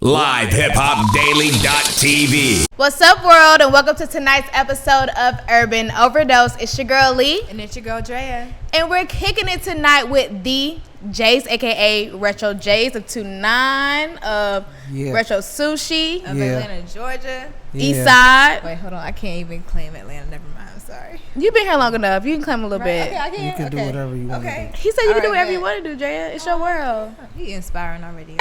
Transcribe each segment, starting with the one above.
LiveHipHopDaily.tv. What's up, world, and welcome to tonight's episode of Urban Overdose. It's your girl, Lee. And it's your girl, Drea. And we're kicking it tonight with the Jays, a.k.a. Retro Jays of 29, of Retro Sushi, of Atlanta, Georgia. East Side. Wait, hold on. I can't even claim Atlanta. Never mind. I'm sorry. You've been here long enough. You can claim a little bit. Okay, I can. You can do whatever you want to do. He said you can do whatever you want to do, Drea. It's your world. You inspiring already.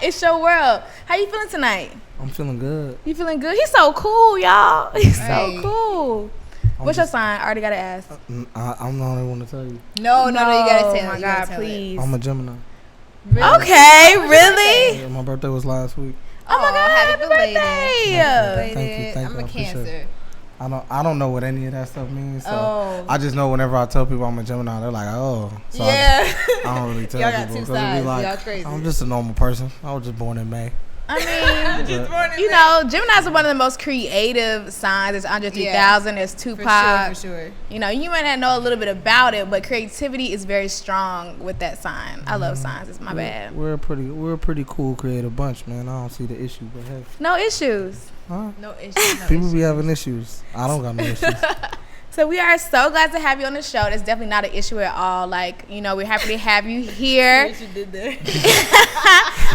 It's your world. How you feeling tonight? I'm feeling good. You feeling good? He's so cool, y'all. He's Right. so cool. What's your sign? I already got to ask. I'm the only one to tell you. No, you gotta tell. Oh, my You gotta God, tell please. I'm a Gemini. Really? Okay, really? Yeah, my birthday was last week. Oh my God, happy belated. birthday. Thank you, I'm I a appreciate Cancer. it. I don't know what any of that stuff means. So Oh. I just know whenever I tell people I'm a Gemini, they're like, oh. So Yeah. I don't really tell Y'all people. got two 'cause it'd sides. be like, Y'all crazy. I'm just a normal person. I was just born in May. I mean, But you know, Gemini's are one of the most creative signs. There's Andre 3000, there's Tupac. For sure. You know, you might not know a little bit about it, but creativity is very strong with that sign. I love signs. It's my bad. we're a pretty cool, creative bunch, man. I don't see the issue, but hey. No issues. Huh? No issues. People be having issues. I don't got no issues. So we are so glad to have you on the show. That's definitely not an issue at all. Like, you know, we're happy to have you here. You did that.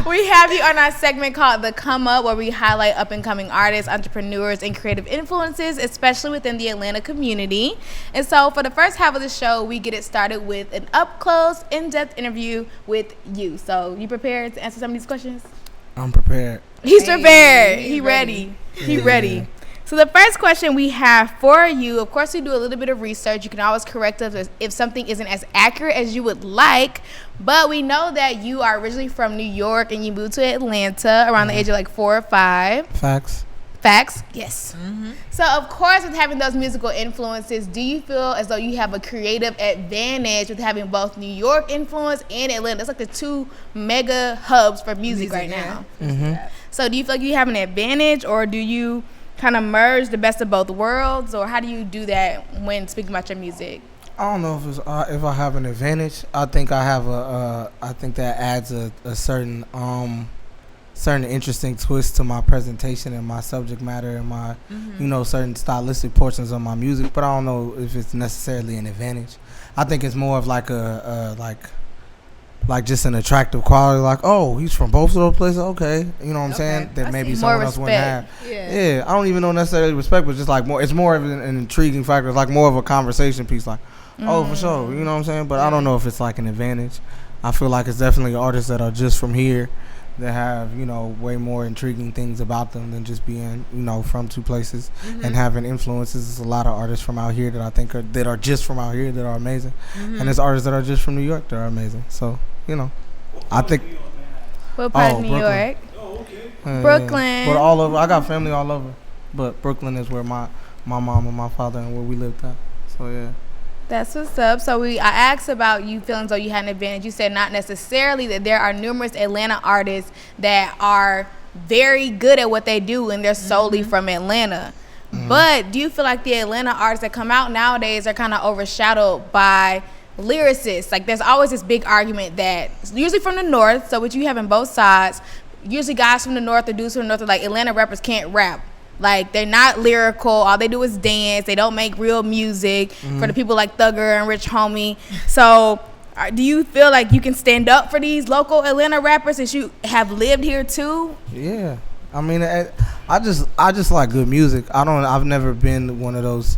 We have you on our segment called The Come Up, where we highlight up-and-coming artists, entrepreneurs, and creative influences, especially within the Atlanta community. And so for the first half of the show, we get it started with an up-close, in-depth interview with you. So you prepared to answer some of these questions? I'm prepared. He's prepared. He's He ready. He Yeah. ready. So the first question we have for you, of course, we do a little bit of research. You can always correct us if something isn't as accurate as you would like. But we know that you are originally from New York and you moved to Atlanta around the age of like 4 or 5. Facts. Facts? Yes. So, of course, with having those musical influences, do you feel as though you have a creative advantage with having both New York influence and Atlanta? It's like the two mega hubs for music right now. So do you feel like you have an advantage, or do you kind of merge the best of both worlds, or how do you do that when speaking about your music? I don't know if I have an advantage. I think I have I think that adds a certain interesting twist to my presentation and my subject matter and my certain stylistic portions of my music. But I don't know if it's necessarily an advantage. I think it's more of like like just an attractive quality. Like, oh, he's from both of those places. Okay, you know what I'm saying? That maybe someone else wouldn't have. Yeah, I don't even know necessarily respect, but just like more. It's more of an intriguing factor. It's like more of a conversation piece. Like, oh, for sure. You know what I'm saying? But I don't know if it's like an advantage. I feel like it's definitely artists that are just from here that have, way more intriguing things about them than just being, from two places and having influences. There's a lot of artists from out here that I think that are just from out here that are amazing. And there's artists that are just from New York that are amazing. So, I think. What part of New Brooklyn. York? Brooklyn. But all over. I got family all over. But Brooklyn is where my mom and my father and where we lived at. So, yeah. That's what's up. So I asked about you feeling as though you had an advantage. You said not necessarily, that there are numerous Atlanta artists that are very good at what they do and they're solely from Atlanta. But do you feel like the Atlanta artists that come out nowadays are kind of overshadowed by lyricists? Like, there's always this big argument that usually from the north, so what you have in both sides, usually guys from the north or dudes from the north are like, Atlanta rappers can't rap. Like, they're not lyrical. All they do is dance. They don't make real music for the people like Thugger and Rich Homie. So do you feel like you can stand up for these local Atlanta rappers since you have lived here too? Yeah. I mean, I just like good music. I've never been one of those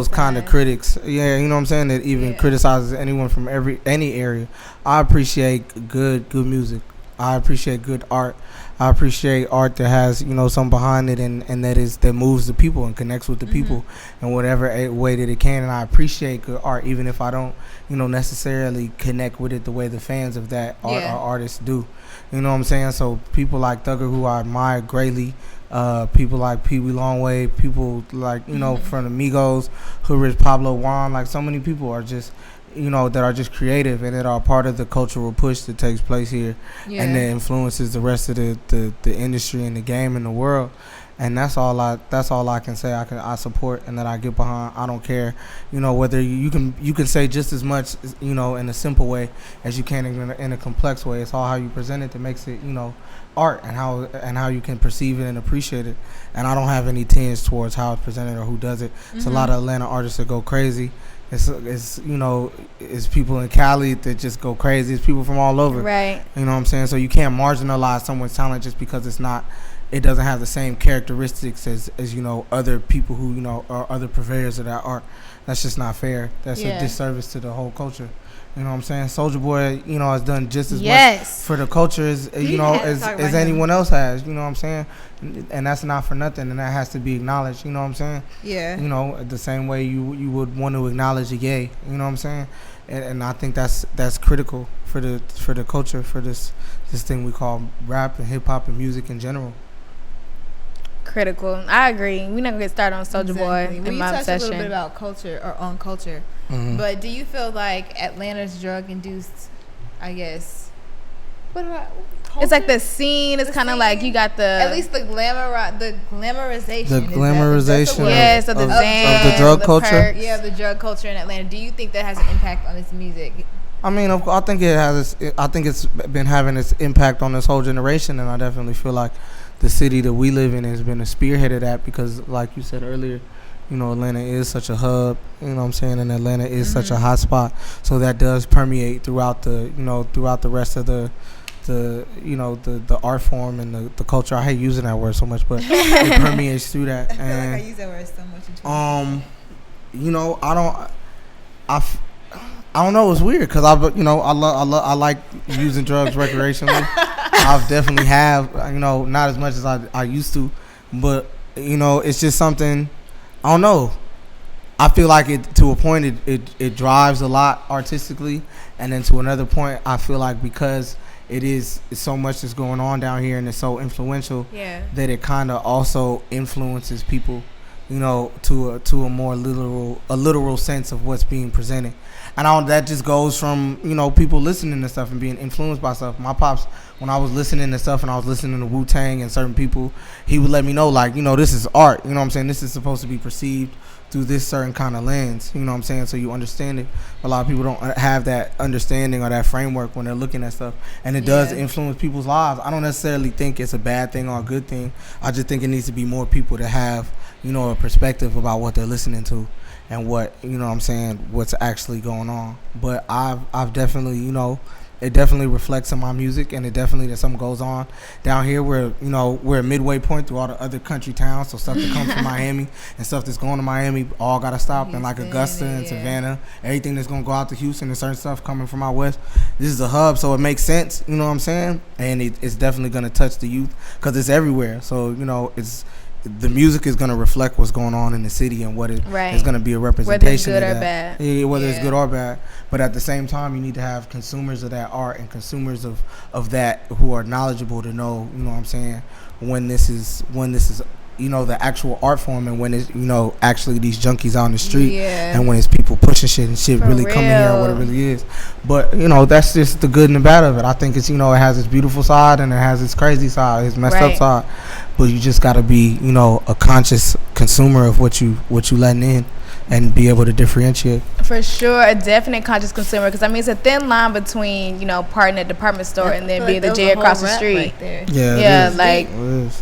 kind of critics. Yeah, you know what I'm saying, that even criticizes anyone from any area. I appreciate good music. I appreciate good art. I appreciate art that has, something behind it and that moves the people and connects with the people in whatever way that it can. And I appreciate good art, even if I don't, necessarily connect with it the way the fans of that art or artists do. You know what I'm saying? So people like Thugger, who I admire greatly, people like Pee Wee Longway, people like, from the Migos, Hood Rich, Pablo Juan, like so many people are just, that are just creative and that are part of the cultural push that takes place here and that influences the rest of the industry and the game and the world. And that's all I can say. I support and that I get behind. I don't care, whether you can say just as much, in a simple way as you can in a complex way. It's all how you present it that makes it, art and how you can perceive it and appreciate it. And I don't have any tinge towards how it's presented or who does it. It's a lot of Atlanta artists that go crazy. It's you know, it's people in Cali that just go crazy. It's people from all over. Right. You know what I'm saying? So you can't marginalize someone's talent just because it doesn't have the same characteristics as you know, other people who, you know, are other purveyors of that art. That's just not fair. That's a disservice to the whole culture. You know what I'm saying? Soulja Boy, you know, has done just as much for the culture as you know as anyone else has. You know what I'm saying? And that's not for nothing, and that has to be acknowledged. You know what I'm saying? Yeah. You know, the same way you would want to acknowledge a gay. You know what I'm saying? And I think that's critical for the culture, for this thing we call rap and hip hop and music in general. Critical. I agree. We're not gonna get started on Soulja Boy Well, in you my touched obsession. a little bit about culture or on culture, but do you feel like Atlanta's drug-induced, I guess, what about culture? It's like the scene. It's kind of like you got the at least the glamorization. The glamorization yes of the Zan, of the drug culture. perks. Yeah, the drug culture in Atlanta. Do you think that has an impact on its music? I mean, I think it has. I think it's been having its impact on this whole generation, and I definitely feel like the city that we live in has been a spearhead of that because, like you said earlier, you know, Atlanta is such a hub. You know what I'm saying? And Atlanta is such a hot spot, so that does permeate throughout the rest of the art form and the culture. I hate using that word so much, but it permeates through that. I feel and like I use that word so much. You know, I don't know. It's weird because I like using drugs recreationally. I've definitely have, you know, not as much as I used to, but you know, it's just something. I don't know. I feel like it to a point it drives a lot artistically, and then to another point, I feel like because it's so much that's going on down here and it's so influential that it kind of also influences people, you know, to a more literal sense of what's being presented. And that just goes from, you know, people listening to stuff and being influenced by stuff. My pops, when I was listening to stuff and I was listening to Wu-Tang and certain people, he would let me know, like, you know, this is art. You know what I'm saying? This is supposed to be perceived through this certain kind of lens. You know what I'm saying? So you understand it. A lot of people don't have that understanding or that framework when they're looking at stuff. And it does influence people's lives. I don't necessarily think it's a bad thing or a good thing. I just think it needs to be more people that have, you know, a perspective about what they're listening to and what, you know what I'm saying, what's actually going on. But I've definitely, you know, it definitely reflects in my music, and it definitely that something goes on down here where, you know, we're a midway point through all the other country towns. So stuff that comes from Miami and stuff that's going to Miami all got to stop. And like Augusta and Savannah, everything that's going to go out to Houston and certain stuff coming from out west. This is a hub, so it makes sense, you know what I'm saying? And it's definitely going to touch the youth because it's everywhere. So, you know, the music is going to reflect what's going on in the city and what is going to be a representation whether it's good of or that. bad. Yeah, whether it's good or bad. But at the same time, you need to have consumers of that art and consumers of that who are knowledgeable to know, you know what I'm saying, when this is you know, the actual art form, and when it's, you know, actually these junkies on the street, and when it's people pushing shit and shit really coming here what it really is. But, you know, that's just the good and the bad of it. I think it's, you know, it has its beautiful side and it has its crazy side, its messed up side. But you just got to be, you know, a conscious consumer of what you letting in and be able to differentiate. For sure, a definite conscious consumer, because I mean it's a thin line between, you know, parting at a department store and then being the J across the street. Right yeah, like,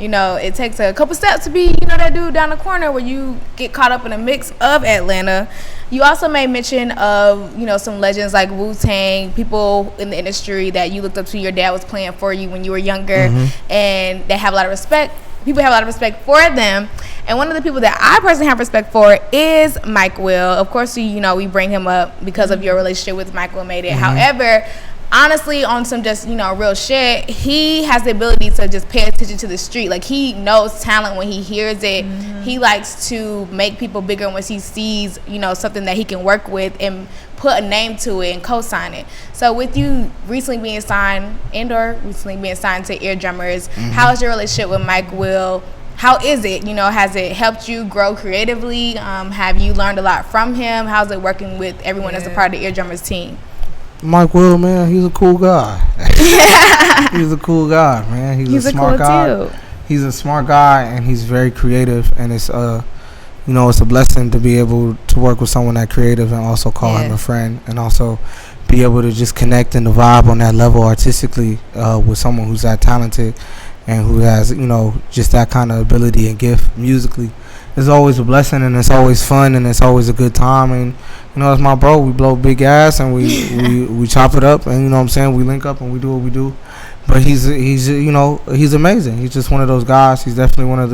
you know, it takes a couple steps to be, you know, that dude down the corner where you get caught up in a mix of Atlanta. You also made mention of, you know, some legends like Wu-Tang, people in the industry that you looked up to. Your dad was playing for you when you were younger, and they have a lot of respect. People have a lot of respect for them. And one of the people that I personally have respect for is Mike Will. Of course, you know, we bring him up because of your relationship with Mike Will Made It. However, honestly, on some just, you know, real shit, he has the ability to just pay attention to the street. Like, he knows talent when he hears it. He likes to make people bigger once he sees, you know, something that he can work with and put a name to it and co-sign it. So with you recently being signed to Eardrummers, how is your relationship with Mike Will? How is it? You know, has it helped you grow creatively? Have you learned a lot from him? How's it working with everyone that's a part of the Eardrummers team? Mike Will, man, he's a cool guy. He's a cool guy, man. He's a smart guy. Dude. He's a smart guy, and he's very creative. And it's it's a blessing to be able to work with someone that creative and also call him a friend, and also be able to just connect and the vibe on that level artistically with someone who's that talented and who has, you know, just that kind of ability and gift musically. It's always a blessing, and it's always fun, and it's always a good time. And you know, it's my bro. We blow big ass, and we chop it up, and you know what I'm saying, we link up and we do what we do. But he's you know, he's amazing. He's just one of those guys. He's definitely one of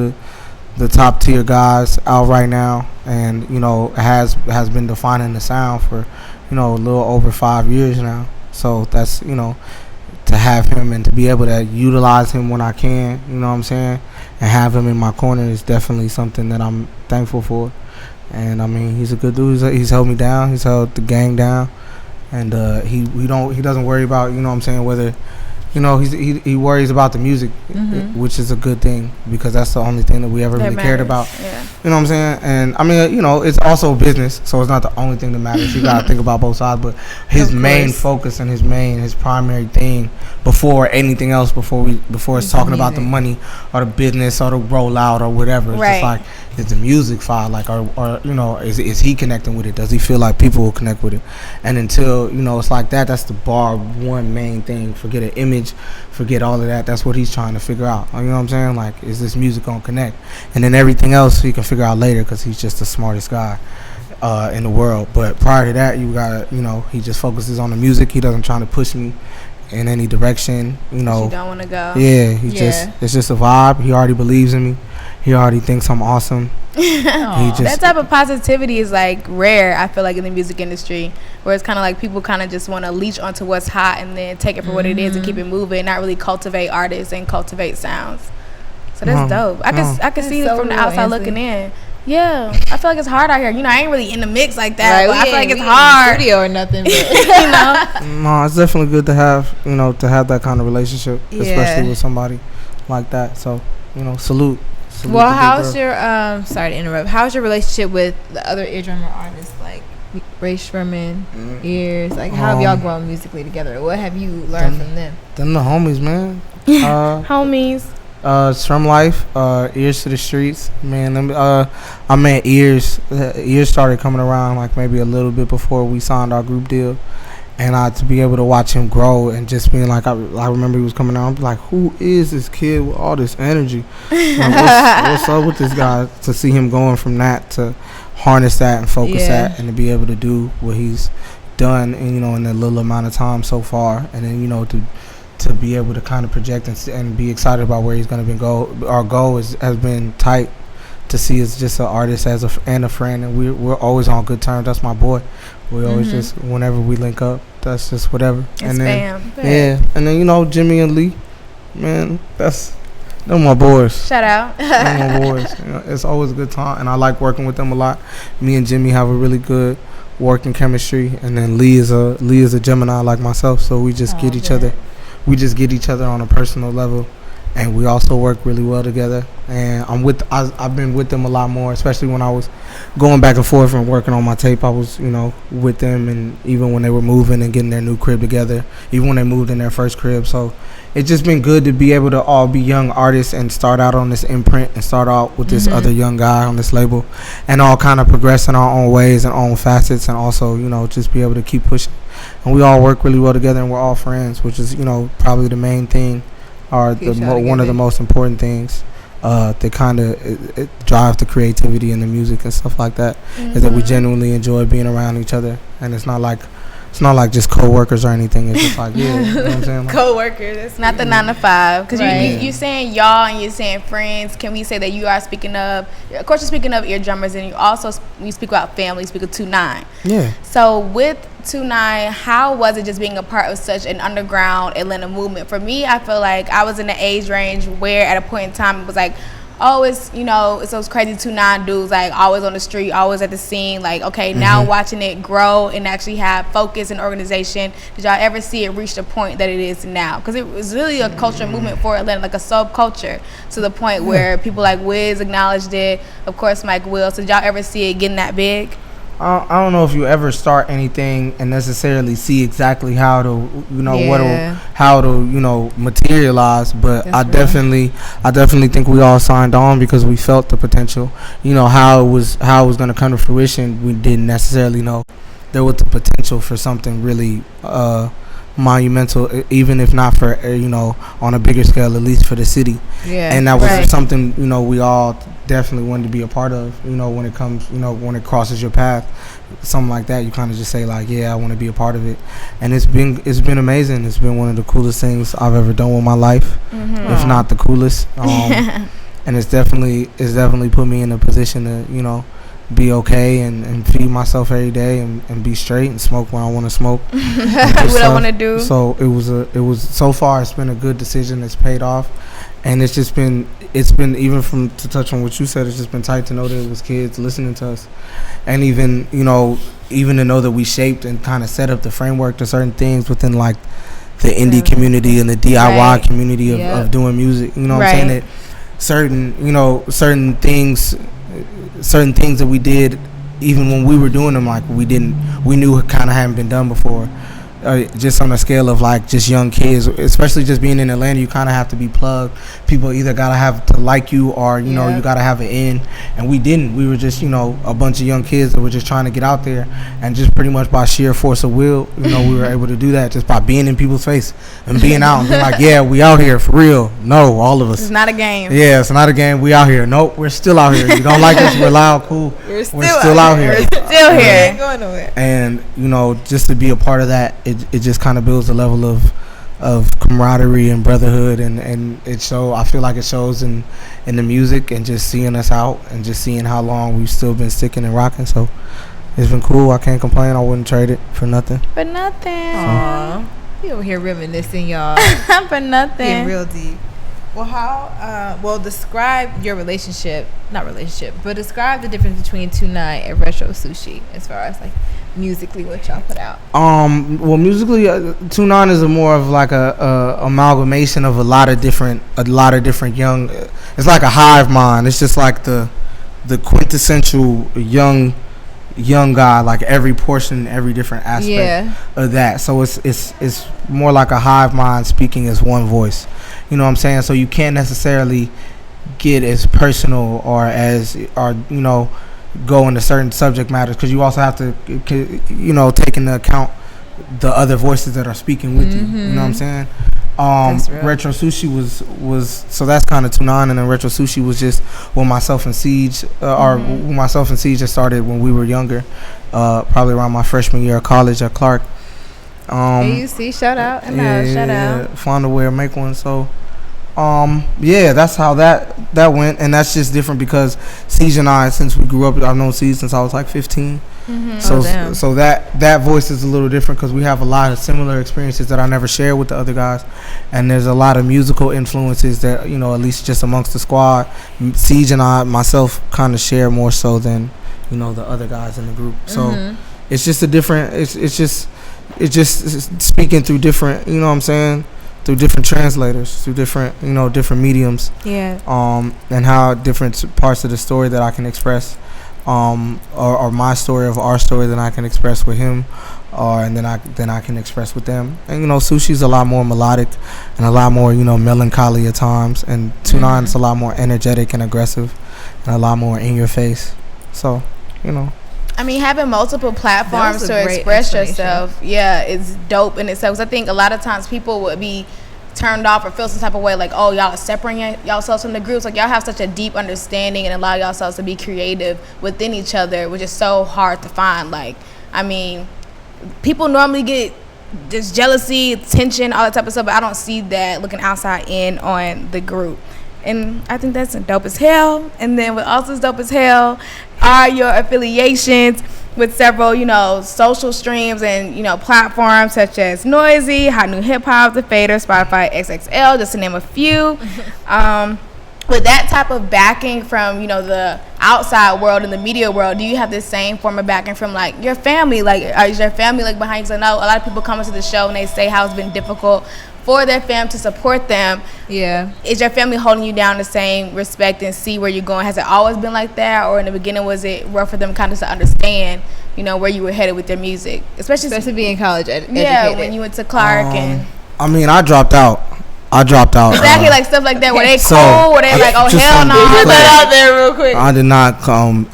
the top tier guys out right now, and you know, has been defining the sound for, you know, a little over 5 years now. So that's, you know, to have him and to be able to utilize him when I can, you know what I'm saying, and have him in my corner is definitely something that I'm thankful for. And I mean, he's a good dude. He's held me down. He's held the gang down, and he doesn't worry about, you know what I'm saying, whether, you know, he worries about the music, which is a good thing, because that's the only thing that we ever really cared about. Yeah. You know what I'm saying? And I mean, you know, it's also business, so it's not the only thing that matters. You gotta think about both sides. But his main focus and his primary thing before anything else, before it's talking about the money or the business or the rollout or whatever, it's just like, is the music file, like, or you know, is he connecting with it? Does he feel like people will connect with it? And until, you know, it's like that, that's the bar one main thing. Forget an image, forget all of that. That's what he's trying to figure out. You know what I'm saying? Like, is this music gonna connect? And then everything else he can figure out later, because he's just the smartest guy in the world. But prior to that, you gotta, you know, he just focuses on the music. He doesn't try to push me in any direction, you know. You don't want to go. Yeah, it's just a vibe. He already believes in me. He already thinks I'm awesome. That type of positivity is like rare, I feel like, in the music industry, where it's kind of like people kind of just want to leech onto what's hot and then take it for what it is and keep it moving, not really cultivate artists and cultivate sounds. So that's dope. I can see it from the outside looking in. Yeah, I feel like it's hard out here. You know, I ain't really in the mix like that, but I feel like it's hard. Studio or nothing, but you know. No, it's definitely good to have, you know, to have that kind of relationship, especially with somebody like that. So, you know, salute. Well, how's your sorry to interrupt. How's your relationship with the other eardrummer artists like Ray Sherman, Ears? Like, how have y'all grown musically together? What have you learned from them? Them the homies, man. Homies. Strum Life, Ears to the Streets, man. I met Ears. Ears started coming around like maybe a little bit before we signed our group deal, and to be able to watch him grow and just being like, I remember he was coming out. I'm like, who is this kid with all this energy? Like, what's up with this guy? To see him going from that to harness that and focus that, and to be able to do what he's done, and you know, in a little amount of time so far, and then, you know, to be able to kind of project and be excited about where he's going to go. Our goal has been tight to see as just an artist and a friend, and we're always on good terms. That's my boy. We always just, whenever we link up, that's just whatever. And then and then, you know, Jimmy and Lee, man, they're my boys. Shout out. They're my boys. You know, it's always a good time, and I like working with them a lot. Me and Jimmy have a really good working chemistry, and then Lee is a Gemini like myself, so we just get each other. We just get each other on a personal level, and we also work really well together. And I've been with them a lot more, especially when I was going back and forth and working on my tape. I was, you know, with them, and even when they were moving and getting their new crib together, even when they moved in their first crib. So it's just been good to be able to all be young artists and start out on this imprint and start out with this other young guy on this label, and all kind of progress in our own ways and own facets, and also, you know, just be able to keep pushing. And we all work really well together, and we're all friends, which is, you know, probably the main thing, or one of the most important things that kind of drive the creativity in the music and stuff like that, is that we genuinely enjoy being around each other. And it's not like just co-workers or anything. It's just like, you know what I'm saying? Like, co-workers. It's not the 9 to 5. Because you're saying y'all and you're saying friends. Can we say that you are speaking of course, you're speaking of eardrummers, and you also, when you speak about family, you speak of 2-9. Yeah. So with 2-9, how was it just being a part of such an underground Atlanta movement? For me, I feel like I was in the age range where at a point in time it was like, oh, it's, you know, it's those crazy 2-9 dudes, like always on the street, always at the scene. Like, okay, now watching it grow and actually have focus and organization, did y'all ever see it reach the point that it is now? Because it was really a culture movement for Atlanta, like a subculture, to the point where people like Wiz acknowledged it, of course Mike Will. So did y'all ever see it getting that big? I don't know if you ever start anything and necessarily see exactly how to, you know, how to, you know, materialize. But I definitely think we all signed on because we felt the potential. You know, how it was going to come to fruition, we didn't necessarily know. there was the potential for something really monumental, even if not for on a bigger scale, at least for the city. Yeah. And that was something we all definitely wanted to be a part of. When it comes, when it crosses your path, something like that, you kind of just say like, yeah, I want to be a part of it. And it's been amazing. It's been one of the coolest things I've ever done with my life, if not the coolest. And it's definitely put me in a position to be okay and feed myself every day and be straight and smoke when I want to smoke. What I want to do. So it was so far it's been a good decision. It's paid off, and it's been even to touch on what you said, it's just been tight to know that it was kids listening to us, and even to know that we shaped and kind of set up the framework to certain things within like the indie community and the DIY community of doing music. I'm saying that certain things that we did, even when we were doing them, like we knew it kind of hadn't been done before. Just on a scale of like just young kids, especially just being in Atlanta, you kind of have to be plugged. People either gotta have to like you or you gotta have an in, and we didn't. We were just a bunch of young kids that were just trying to get out there, and just pretty much by sheer force of will, we were able to do that just by being in people's face and being out and being like, yeah, we out here for real. No, all of us. It's not a game. Yeah, it's not a game. We out here. Nope, we're still out here. You don't like us? We're loud, cool. We're still out here. We're still here. Ain't going nowhere. And just to be a part of that, it just kind of builds a level of camaraderie and brotherhood, and I feel like it shows in the music and just seeing us out and just seeing how long we've still been sticking and rocking. So it's been cool. I can't complain. I wouldn't trade it for nothing. For nothing. Aww. You over here reminiscing, y'all. For nothing. Getting real deep. Well, describe your relationship, but describe the difference between 2-9 and Retro Sushi as far as like musically what y'all put out. Well, musically, 2-9 is a more of like a amalgamation of a lot of different young. It's like a hive mind. It's just like the quintessential young guy, like every portion, every different aspect of that. So it's more like a hive mind speaking as one voice. You know what I'm saying? So you can't necessarily get as personal or go into certain subject matters, because you also have to take into account the other voices that are speaking with you. You know what I'm saying? Retro Sushi was so that's kind of 2-9, and then Retro Sushi was just when myself and Siege just started when we were younger, probably around my freshman year of college at Clark. AUC, shout out. Shout out. Find a way to make one. So that's how that went, and that's just different because Siege and I, since we grew up, I've known Siege since I was like 15. So that voice is a little different because we have a lot of similar experiences that I never shared with the other guys, and there's a lot of musical influences that at least just amongst the squad, Siege and myself kind of share more so than the other guys in the group. So it's just a different. It's just speaking through different. You know what I'm saying? Through different translators, through different different mediums. Yeah. And how different parts of the story that I can express. Or my story of our story that I can express with him, and then I can express with them. And Sushi's a lot more melodic and a lot more melancholy at times, and 2-9 is a lot more energetic and aggressive and a lot more in your face. So I mean, having multiple platforms to express yourself, it's dope in itself. 'Cause I think a lot of times people would be turned off or feel some type of way like, oh, y'all are separating yourselves from the groups. Like, y'all have such a deep understanding and allow yourselves to be creative within each other, which is so hard to find. Like, I mean, people normally get just jealousy, tension, all that type of stuff, but I don't see that looking outside in on the group. And I think that's dope as hell. And then what also is dope as hell are your affiliations with several, social streams and, platforms such as Noisy, Hot New Hip Hop, The Fader, Spotify, XXL, just to name a few. With that type of backing from, the outside world and the media world, do you have the same form of backing from, like, your family? Like, is your family, like, behind you? 'Cause I know a lot of people come into the show and they say how it's been difficult for their fam to support them. Yeah. Is your family holding you down the same respect and see where you're going? Has it always been like that? Or in the beginning, was it rough for them kind of to understand, where you were headed with your music? Especially being college educated. Yeah, when you went to Clark and... I mean, I dropped out. Exactly, like stuff like that. Were they cool? Were they like, oh, hell no? Put that out there real quick. I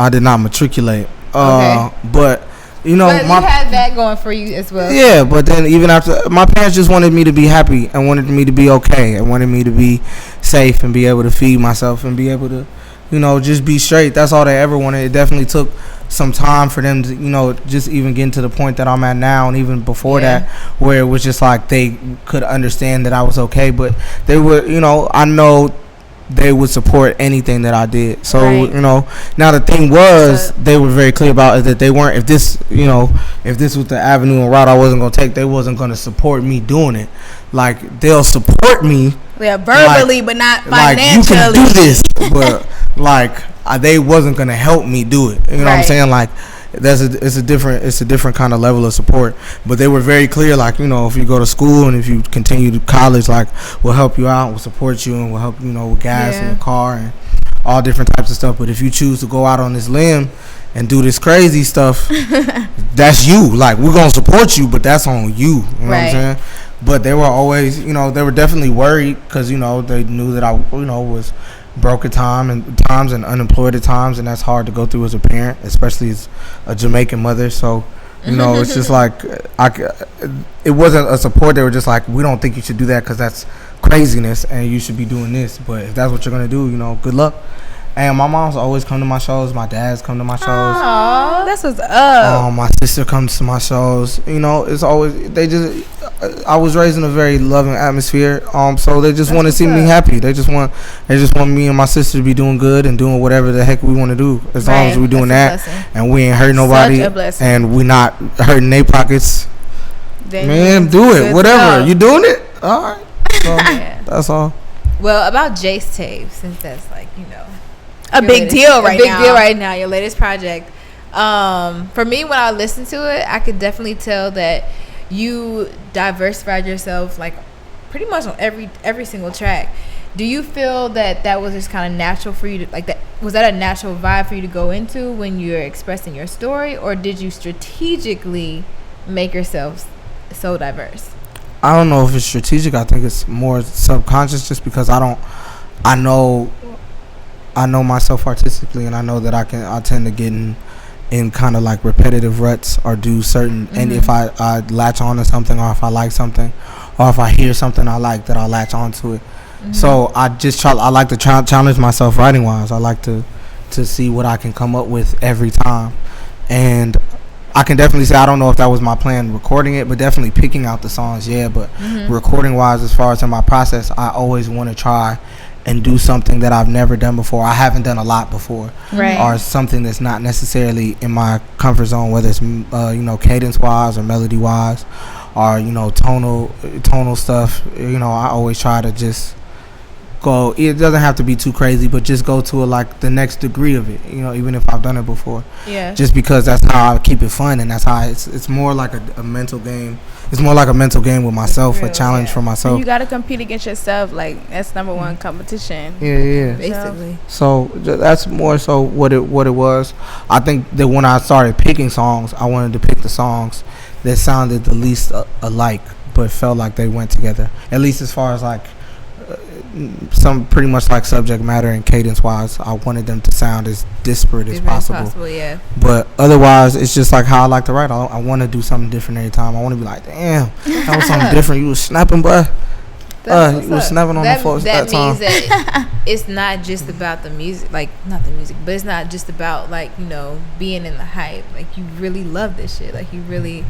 did not matriculate. Okay. But you know, But you had that going for you as well. yeah, but then even after, my parents just wanted me to be happy and wanted me to be okay and wanted me to be safe and be able to feed myself and be able to, you know, just be straight. That's all they ever wanted. It definitely took some time for them to, you know, just even getting to the point that I'm at now, and even before that, where it was just like they could understand that I was okay. But they were, you know, I know they would support anything that I did. So, you know, now the thing was, they were very clear about it, that they weren't, if this, you know, if this was the avenue and route I wasn't going to take, they wasn't going to support me doing it. Like, they'll support me. Yeah, verbally, but not financially. Like, you can do this, but like, they wasn't going to help me do it. You know what I'm saying? Like, it's a different kind of level of support. But they were very clear, like, you know, if you go to school and if you continue to college, like, we'll help you out, we'll support you, and we'll help, you know, with gas and the car and all different types of stuff. But if you choose to go out on this limb and do this crazy stuff, that's you. Like, we're gonna support you, but that's on you. You know what I'm saying? But they were always, you know, they were definitely worried, because, you know, they knew that I, you know, was broke at times and unemployed at times, and that's hard to go through as a parent, especially as a Jamaican mother. So, you know, it's just like, it wasn't a support. They were just like, we don't think you should do that because that's craziness and you should be doing this. But if that's what you're gonna do, you know, good luck. And my mom's always come to my shows. My dad's come to my shows. Aww, that's what's up. My sister comes to my shows. You know, it's always, they just, I was raised in a very loving atmosphere. So they just want to see me happy. They just want me and my sister to be doing good and doing whatever the heck we want to do. As long as we're doing that and we ain't hurting nobody and we not hurting their pockets. Man, do it. Whatever. You doing it? All right. So that's all. Well, about Jace Tape, since that's like, you know, a big deal right now. Your latest project. For me, when I listened to it, I could definitely tell that you diversified yourself, like, pretty much on every single track. Do you feel that was just kind of natural for you to, like, that was that a natural vibe for you to go into when you're expressing your story, or did you strategically make yourself so diverse? I don't know if it's strategic. I think it's more subconscious, just because I know myself artistically, and I know that I tend to get in kind of like repetitive ruts, or do certain, and if I latch on to something, or if I like something, or if I hear something I like, that I'll latch on to it. So I like to challenge myself writing wise. I like to see what I can come up with every time. And I can definitely say, I don't know if that was my plan recording it, but definitely picking out the songs, but recording wise, as far as in my process, I always want to try and do something that I've never done before. I haven't done a lot before, or something that's not necessarily in my comfort zone, whether it's you know, cadence wise or melody wise, or, you know, tonal stuff. You know, I always try to just go, it doesn't have to be too crazy, but just go to like the next degree of it, you know, even if I've done it before. Just because that's how I keep it fun, and that's how it's more like a mental game. It's more like a mental game with myself, a challenge for myself. You gotta compete against yourself. Like, that's number one competition. Basically. So that's more so what it was. I think that when I started picking songs, I wanted to pick the songs that sounded the least alike, but felt like they went together. At least as far as like some pretty much like subject matter and cadence wise, I wanted them to sound as disparate as possible. But otherwise, it's just like how I like to write. I want to do something different every time. I want to be like, damn, that was something different. You was snapping, bro. You was snapping on the floor that time. That means that it's not just about the music, like, not the music, but it's not just about, like, you know, being in the hype. Like, you really love this shit. Like, you really,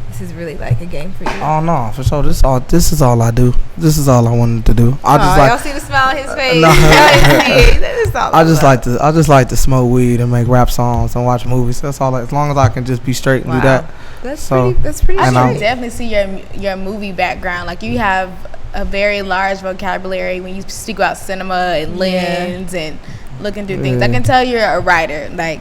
this is really like a game for you. Oh no, for sure. This is all I do. This is all I wanted to do. Y'all see the smile on his face. I just like to smoke weed and make rap songs and watch movies. That's all. As long as I can just be straight and do that. That's pretty. I can definitely see your movie background. Like, you have a very large vocabulary when you speak about cinema and lens and looking through things. I can tell you're a writer. Like,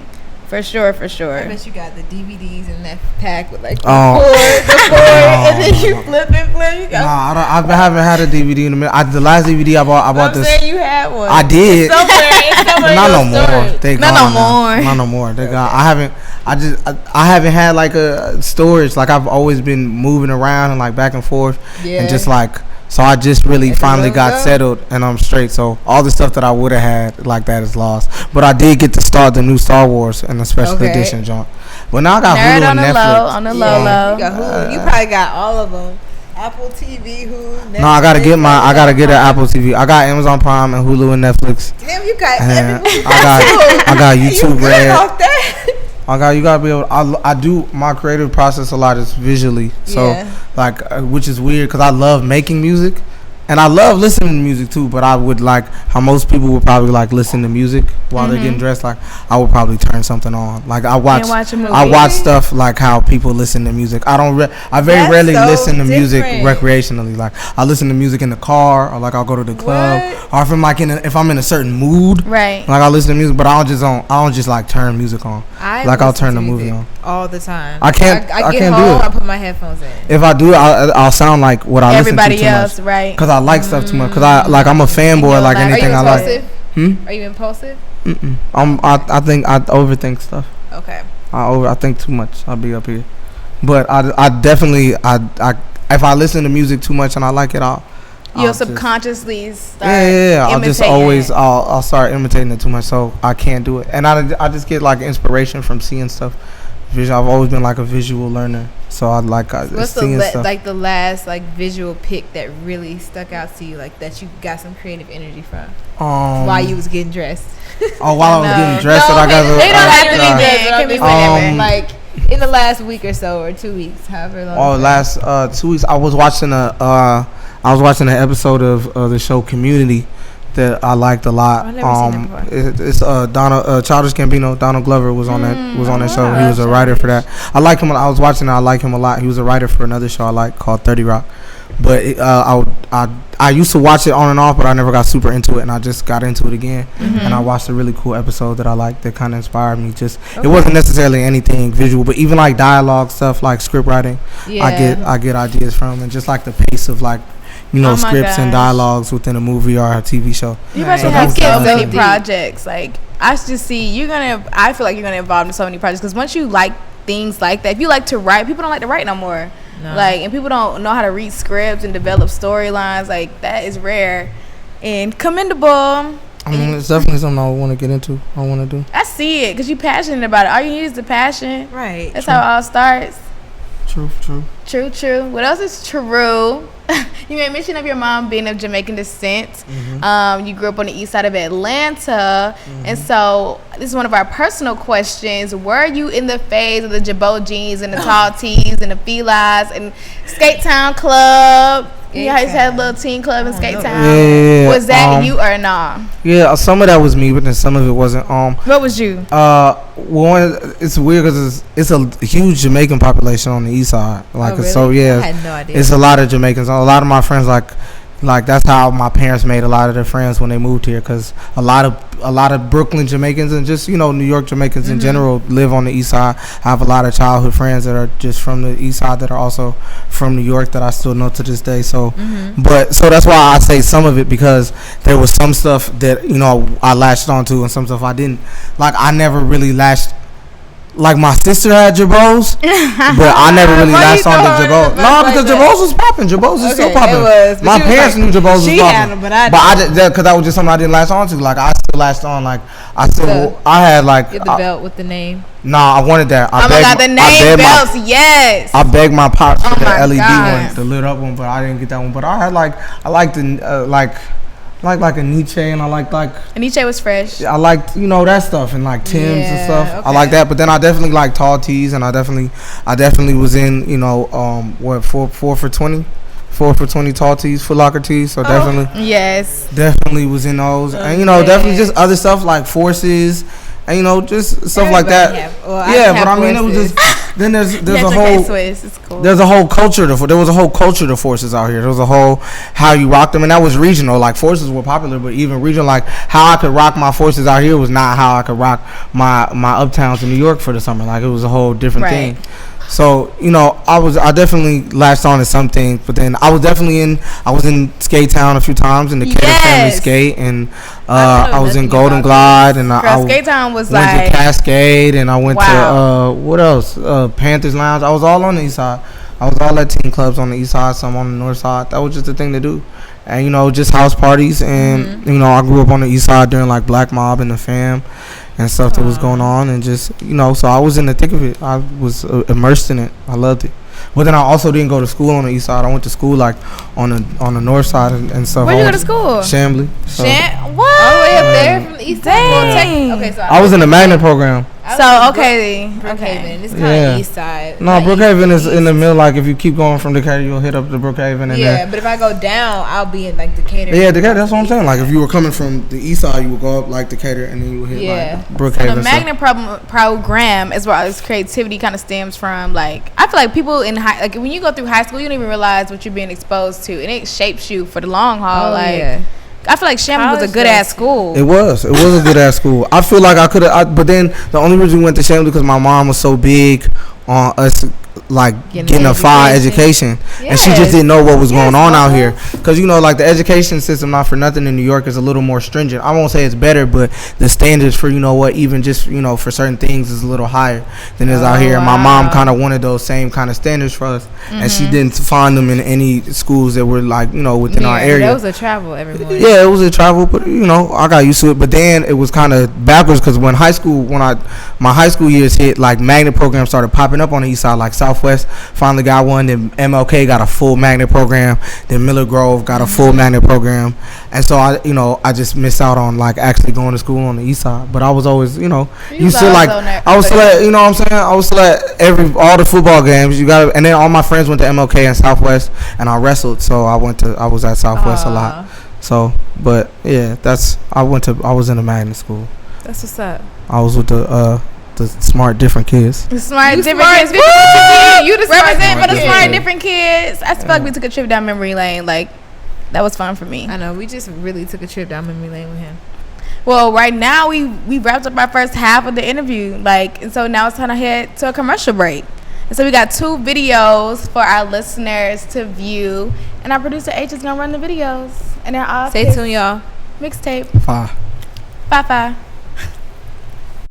For sure. I bet you got the DVDs in that pack with like the cord, and then you flip. You got I haven't had a DVD in a minute. The last DVD I bought this. I'm saying you had one. I did. It's somewhere not no more. They not gone no more. Not no more. They gone. I haven't had like a storage. Like, I've always been moving around and like back and forth, and just like. So I just really finally got settled, and I'm straight. So all the stuff that I would have had like that is lost. But I did get to start the new Star Wars and the special edition joint. But now I got Nerd Hulu on and the Netflix. low, on the low, You low. got Hulu. You probably got all of them. Apple TV, Hulu, Netflix. No, I gotta get an Apple TV. I got Amazon Prime and Hulu and Netflix. Damn, you got And everything. I got YouTube You good Red. off that? You gotta be able. I do my creative process a lot is visually. So Yeah. like, which is weird because I love making music, and I love listening to music too. But I would like how most people would probably like listen to music while they're getting dressed. Like I would probably turn something on. Like I watch watch a movie. I watch stuff like how people listen to music. I don't. I very That's rarely so listen to music different. recreationally. Like I listen to music in the car, or like I'll go to the club, What? or if I'm like if I'm in a certain mood. Right. Like I listen to music, but I don't just like turn music on. Like I'll listen turn to the movie music on. all the time. I can't- I I get can't do home, it. I put my headphones in. If I do, I'll sound like what I Everybody listen to too else, much. right? Cause I like stuff too much. Cause I'm a fanboy. Like Are you anything I like. impulsive? Are you impulsive? I think I overthink stuff. Okay. I think too much. I'll be up here. But I definitely if I listen to music too much and I like it, You'll just- subconsciously start yeah. I'll just imitating always it. I'll start imitating it too much, so I can't do it. And I just get like inspiration from seeing stuff. I've always been like a visual learner, so I like What's seeing stuff. like the last like visual pic that really stuck out to you, like that you got some creative energy from while you was getting dressed? While I was No. getting dressed, No, that I got. they don't have to be uh, big. It can be whenever. whenever. Like in the last week or so, or 2 weeks, however long. Oh, last 2 weeks I was watching an episode of the show Community that I liked a lot. I've never seen it before. It's Childish Gambino. Donald Glover was on that show. He was a writer for that. I like him. I was watching it. I like him a lot. He was a writer for another show I like called 30 Rock. But I used to watch it on and off, but I never got super into it, and I just got into it again. And I watched a really cool episode that I liked that kind of inspired me. It wasn't necessarily anything visual, but even like dialogue stuff, like script writing, I get ideas from, and just like the pace of like Oh my scripts and gosh. dialogues within a movie or a TV show. You Right. about to have So so that was many deep. projects. Like I just see I feel like you're gonna involve in so many projects because once you like things like that, if you like to write, people don't like to write no more. No. Like, and people don't know how to read scripts and develop storylines. Like that is rare and commendable. I mean, it's definitely something I want to get into. I want to do. I see it because you're passionate about it. All you need is the passion. Right. That's how it all starts. True. True. What else is true? You made mention of your mom being of Jamaican descent. You grew up on the east side of Atlanta. And so this is one of our personal questions. Were you in the phase of the Jabot jeans and the tall tees and the felines and Skate Town Club? You guys had a little teen club in Skate Town. Yeah. Was that you or nah? Yeah, some of that was me, but then some of it wasn't. What was you? One, it's weird because it's a huge Jamaican population on the east side. Like, really? so yeah, I had no idea. it's a lot of Jamaicans. A lot of my friends like that's how my parents made a lot of their friends when they moved here, because a lot of Brooklyn Jamaicans and just New York Jamaicans in general live on the east side. I have a lot of childhood friends that are just from the east side that are also from New York that I still know to this day. So but so that's why I say some of it, because there was some stuff that I latched onto and some stuff I didn't. Like I never really latched. Like my sister had Jabos, but I never really Why latched you on to throwing Jabos. it No, back because like that? Jabos was popping. Jabos is still Okay, popping. it was, but My you was parents like, knew Jabos was she popping. had 'em, but I just because that was just something I didn't latch on to. Like I still latched on. Like I still So, I had like Get the belt with the name. nah, I wanted that. Oh my God, the name belts, yes. I begged my pops for the my LED God. one, the lit up one, but I didn't get that one. But I had I liked the like a Nietzsche, and I liked Nietzsche was fresh. I liked that stuff, and like Tim's and Yeah, stuff. I okay. like that, but then I definitely like tall tees, and I definitely was in 4 for 20 tall tees, Foot Locker tees. So Yes. definitely was in those, and definitely just other stuff like Forces, and just stuff like Everybody that. have- well, I Yeah, have but I mean it was Forces. just then there's a Metro whole K-Swiss, it's cool. there's a whole culture there was a whole culture to Forces out here. There was a whole how you rock them, and that was regional. Like Forces were popular, but even regional, like how I could rock my Forces out here was not how I could rock my uptowns in New York for the summer. Like it was a whole different Right. thing. So I definitely latched on to some things, but then I was in Skate Town a few times in the Cater Family Yes. Skate, and I know I was in nothing Golden about Glide, and Girl, Skate Town was went like to Cascade, and I went Wow. to what else? Panthers Lounge. I was all on the east side. I was all at team clubs on the east side, some on the north side. That was just the thing to do. and just house parties, and I grew up on the east side during like Black Mob and the Fam and stuff that was going on, and just so I was in the thick of it. I was immersed in it. I loved it. But then I also didn't go to school on the east side. I went to school like on the north side and stuff. Where'd you go to school? Chambly. So. What? All the way up there from the east side. Dang. Okay, so I was in the magnet program. Brookhaven. It's kind of east side. No, Brookhaven is in the middle. Like if you keep going from Decatur, you'll hit up to Brookhaven. And yeah, but if I go down, I'll be in like Decatur. Yeah, Decatur. That's what I'm saying. Like if you were coming from the east side, you would go up like Decatur, and then you would hit like Brookhaven. So the magnet program, as well as creativity, kind of stems from like I feel like people in like when you go through high school, you don't even realize what you're being exposed to, and it shapes you for the long haul. I feel like Chambly was a good ass school. It was a good ass school. I feel like I could have, but then the only reason we went to Chambly because my mom was so big on us like getting a fire education, and she just didn't know what was going on out here, because like the education system, not for nothing, in New York is a little more stringent. I won't say it's better, but the standards for even just for certain things is a little higher than is out here. And my mom kind of wanted those same kind of standards for us, and she didn't find them in any schools that were like within our area. That was a travel every morning. Yeah, it was a travel, but I got used to it. But then it was kind of backwards, because when my high school years hit, like magnet programs started popping up on the east side, like Southwest finally got one, then MLK got a full magnet program, then Miller Grove got a full magnet program, and so I just missed out on like actually going to school on the east side. But I was always I was still at all the football games. And then all my friends went to MLK and Southwest, and I wrestled, so I was at Southwest a lot. So, but yeah, I was in a magnet school. That's what's up. I was with the smart different kids. The smart different kids. You the represent for the smart different kids. I feel like we took a trip down memory lane. Like that was fun for me. I know, we just really took a trip down memory lane with him. Well, right now we wrapped up our first half of the interview, and so now it's time to head to a commercial break. And so we got 2 videos for our listeners to view, and our producer H is gonna run the videos, and they're all stay tuned, y'all. Mixtape. Five.